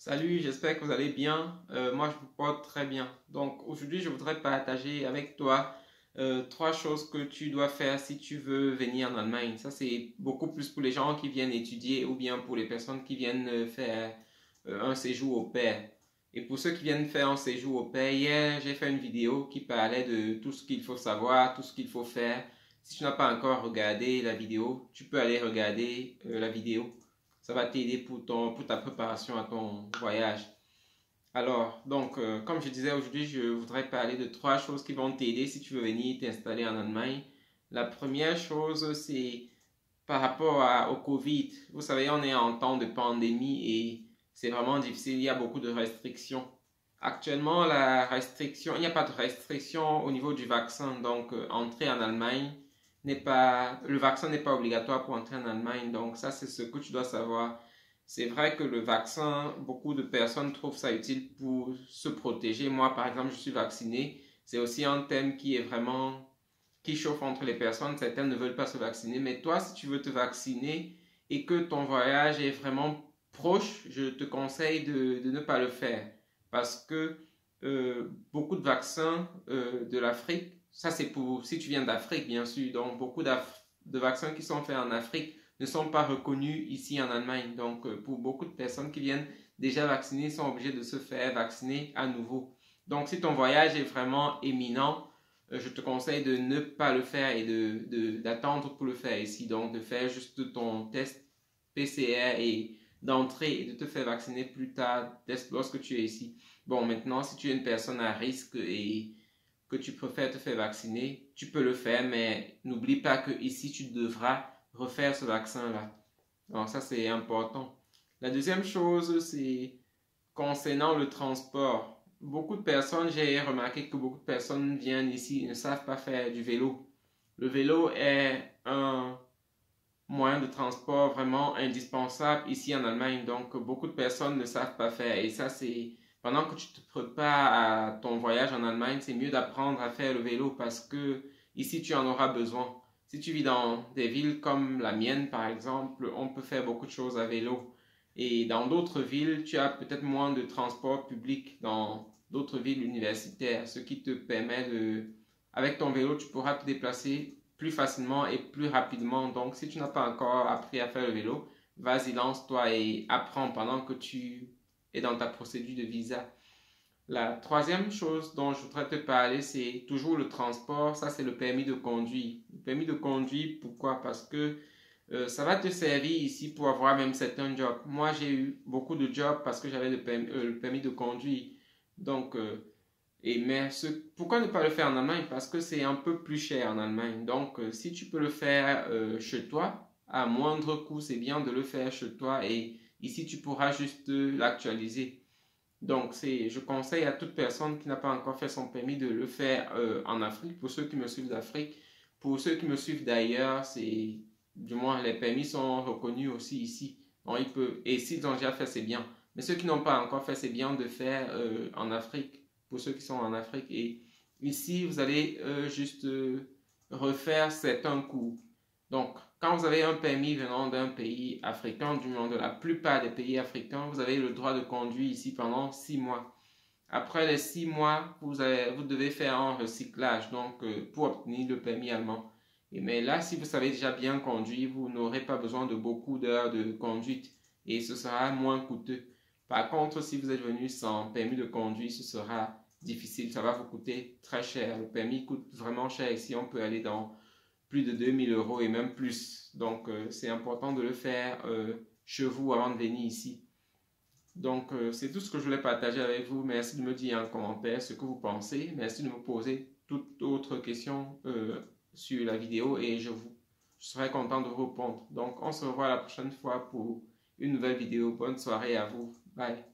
Salut, j'espère que vous allez bien. Moi, je vous porte très bien. Donc, aujourd'hui, je voudrais partager avec toi trois choses que tu dois faire si tu veux venir en Allemagne. Ça, c'est beaucoup plus pour les gens qui viennent étudier ou bien pour les personnes qui viennent faire un séjour au pair. Et pour ceux qui viennent faire un séjour au pair, hier, j'ai fait une vidéo qui parlait de tout ce qu'il faut savoir, tout ce qu'il faut faire. Si tu n'as pas encore regardé la vidéo, tu peux aller regarder la vidéo. Ça va t'aider pour ta préparation à ton voyage. Alors, donc, comme je disais aujourd'hui, je voudrais parler de trois choses qui vont t'aider si tu veux venir t'installer en Allemagne. La première chose, c'est par rapport au Covid. Vous savez, on est en temps de pandémie et c'est vraiment difficile. Il y a beaucoup de restrictions. Actuellement, il n'y a pas de restriction au niveau du vaccin. Donc, entrer en Allemagne le vaccin n'est pas obligatoire pour entrer en Allemagne. Donc, ça, c'est ce que tu dois savoir. C'est vrai que le vaccin, beaucoup de personnes trouvent ça utile pour se protéger. Moi, par exemple, je suis vacciné. C'est aussi un thème qui est vraiment qui chauffe entre les personnes. Certaines ne veulent pas se vacciner. Mais toi, si tu veux te vacciner et que ton voyage est vraiment proche, je te conseille de ne pas le faire. Parce que beaucoup de vaccins de l'Afrique, ça c'est pour si tu viens d'Afrique, bien sûr. Donc, beaucoup de vaccins qui sont faits en Afrique ne sont pas reconnus ici en Allemagne. Donc, pour beaucoup de personnes qui viennent déjà vacciner, sont obligées de se faire vacciner à nouveau. Donc, si ton voyage est vraiment éminent, je te conseille de ne pas le faire et d'attendre pour le faire ici. Donc, de faire juste ton test PCR et d'entrer et de te faire vacciner plus tard lorsque tu es ici. Bon, maintenant, si tu es une personne à risque et que tu préfères te faire vacciner, tu peux le faire, mais n'oublie pas que ici, tu devras refaire ce vaccin-là. Donc, ça, c'est important. La deuxième chose, c'est concernant le transport. Beaucoup de personnes, j'ai remarqué que beaucoup de personnes viennent ici et ne savent pas faire du vélo. Le vélo est un moyen de transport vraiment indispensable ici en Allemagne. Donc, beaucoup de personnes ne savent pas faire. Et ça, c'est pendant que tu te prépares à ton voyage en Allemagne, c'est mieux d'apprendre à faire le vélo parce que ici, tu en auras besoin. Si tu vis dans des villes comme la mienne, par exemple, on peut faire beaucoup de choses à vélo. Et dans d'autres villes, tu as peut-être moins de transport public dans d'autres villes universitaires, ce qui te permet avec ton vélo, tu pourras te déplacer plus facilement et plus rapidement. Donc, si tu n'as pas encore appris à faire le vélo, vas-y, lance-toi et apprends pendant que tu es dans ta procédure de visa. La troisième chose dont je voudrais te parler, c'est toujours le transport. Ça, c'est le permis de conduire. Le permis de conduire, pourquoi? Parce que ça va te servir ici pour avoir même certains jobs. Moi, j'ai eu beaucoup de jobs parce que j'avais le permis de conduire. Donc, pourquoi ne pas le faire en Allemagne? Parce que c'est un peu plus cher en Allemagne. Donc, si tu peux le faire chez toi, à moindre coût, c'est bien de le faire chez toi et ici, tu pourras juste l'actualiser. Donc, je conseille à toute personne qui n'a pas encore fait son permis de le faire en Afrique. Pour ceux qui me suivent d'Afrique, pour ceux qui me suivent d'ailleurs, du moins, les permis sont reconnus aussi ici. Donc, et s'ils ont déjà fait, c'est bien. Mais ceux qui n'ont pas encore fait, c'est bien de faire en Afrique, pour ceux qui sont en Afrique. Et ici, vous allez juste refaire certains cours. Donc, quand vous avez un permis venant d'un pays africain, du moins de la plupart des pays africains, vous avez le droit de conduire ici pendant 6 mois. Après les 6 mois, vous devez faire un recyclage donc, pour obtenir le permis allemand. Mais là, si vous savez déjà bien conduire, vous n'aurez pas besoin de beaucoup d'heures de conduite et ce sera moins coûteux. Par contre, si vous êtes venu sans permis de conduire, ce sera difficile, ça va vous coûter très cher. Le permis coûte vraiment cher ici, on peut aller dans plus de 2 000 € et même plus. Donc, c'est important de le faire chez vous avant de venir ici. Donc, c'est tout ce que je voulais partager avec vous. Merci de me dire en commentaire ce que vous pensez. Merci de me poser toute autre question sur la vidéo et je serai content de vous répondre. Donc, on se revoit la prochaine fois pour une nouvelle vidéo. Bonne soirée à vous. Bye.